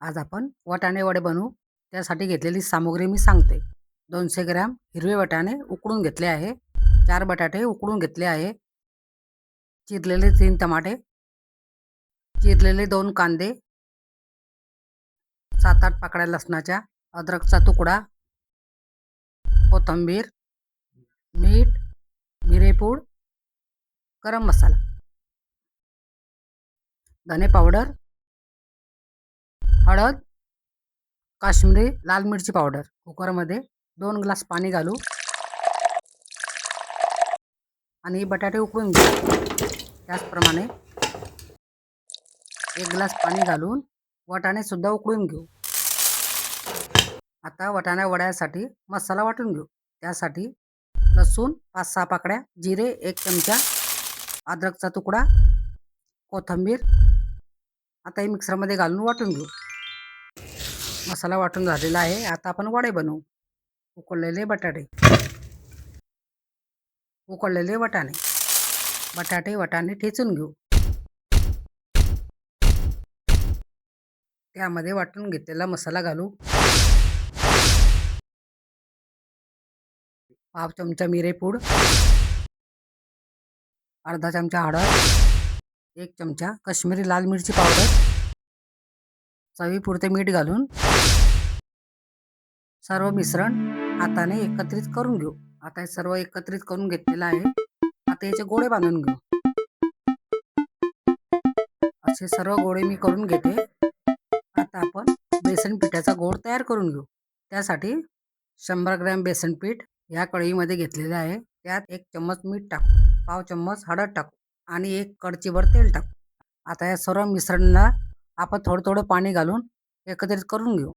आज आपण वाटाणे वडे बनवू। त्यासाठी घेतलेली सामग्री मी सांगते। 200 ग्रॅम हिरवे वाटाणे उकडून घेतले आहे। 4 बटाटे उकडून घेतले आहे। चिरलेले 3 टमाटे, चिरलेले 2 कांदे, 7-8 पाकळ्या लसणाच्या, अद्रकचा तुकडा, कोथिंबीर, मीठ, मिरेपूड, गरम मसाला, धने पावडर, हळद, काश्मीरी लाल मिरची पावडर। कुकरमध्ये 2 ग्लास पाणी घालू आणि बटाटे उकळून घेऊ। त्याचप्रमाणे 1 ग्लास पाणी घालून वाटाणे सुद्धा उकळून घेऊ। आता वाटाणे वड्यासाठी मसाला वाटून घेऊ। त्यासाठी लसूण 5-6 पाकळ्या, जिरे 1 चमचा, अद्रकचा तुकडा, कोथिंबीर। आता हे मिक्सरमध्ये घालून वाटून घेऊ। मसाला वाटून झालेला आहे। आता आपण वडे बनवू। उकडलेले वाटाणे ठेचून घेऊ। त्यामध्ये वाटून घेतलेला मसाला घालू। पाव चमचा मिरेपूड, अर्धा चमचा हळद, 1 चमचा काश्मीरी लाल मिरची पावडर, चवीपुरते मीठ घालून सर्व मिश्रण हाताने एकत्रित करून घेऊ। आता हे सर्व एकत्रित करून घेतलेलं आहे। आता याचे गोळे बांधून घेऊ। असे सर्व गोळे मी करून घेते। आता आपण बेसन पिठाचा गोळ तयार करून घेऊ। त्यासाठी 100 ग्रॅम बेसन पीठ या कढईमध्ये घेतलेले आहे। त्यात 1 चम्मच मीठ टाकू, पाव चम्मच हळद टाकू आणि 1 कढईभर तेल टाकू। आता या सर्व मिश्रणाला आपण थोडं पाणी घालून एकत्रित करून घेऊ।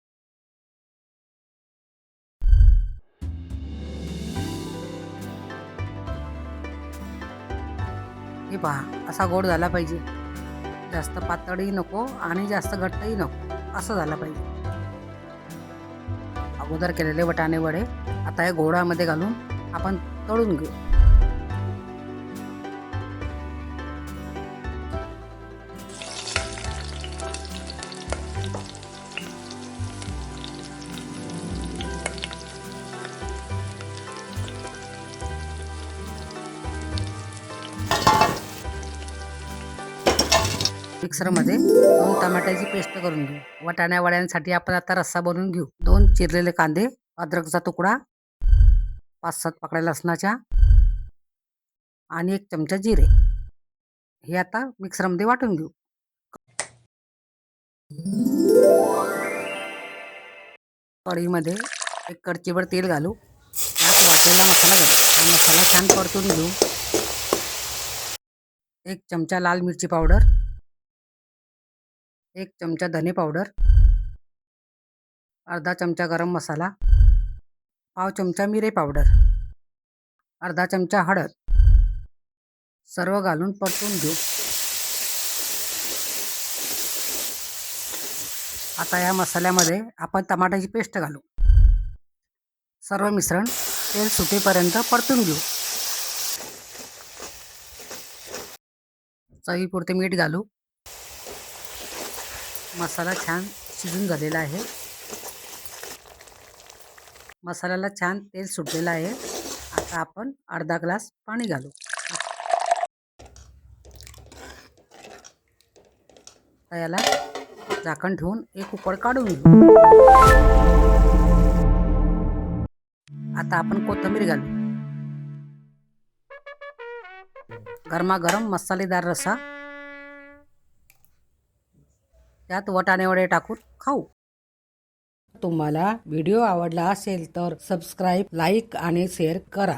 हे पहा, असा गोड झाला पाहिजे। जास्त पातळही नको आणि जास्त घट्टही नको, असं झाला पाहिजे। अगोदर केलेले वाटाणे वडे आता या गोळामध्ये घालून आपण तळून घेऊ। मिक्सरमध्ये 2 टमाट्याची पेस्ट करून घेऊ। वाटाण्या वड्यांसाठी आपण आता रस्सा बनवून घेऊ। 2 चिरलेले कांदे, अद्रकचा तुकडा, 5-7 पाकळ्या लसणाच्या आणि 1 चमचा जिरे हे आता मिक्सरमध्ये वाटून घेऊ। कढईमध्ये 1 कढईभर तेल घालू। त्यात वाटलेला मसाला घालू। मसाला छान परतून घेऊ। 1 चमचा लाल मिरची पावडर, 1 चमचा धने पावडर, अर्धा चमचा गरम मसाला, पाव चमचा मिरे पावडर, अर्धा चमचा हळद, सर्व घालून परतून घेऊ। आता या मसाल्यामध्ये आपण टमाट्याची पेस्ट घालू। सर्व मिश्रण तेल सुटेपर्यंत परतून घेऊ। चवीपुरते मीठ घालू। मसाला छान शिजून झालेला आहे। मसाल्याला छान तेल सुटलेलं आहे। आता आपण अर्धा ग्लास पाणी घालू। याला झाकण ठेवून एक उकळ काढून घेऊ। आता आपण कोथिंबीर घालू। गरमागरम मसालेदार रस्सा त्यात वाटाणे वडे टाकून खाऊ। तुम्हाला व्हिडिओ आवडला असेल तर सबस्क्राईब, लाईक आणि शेअर करा।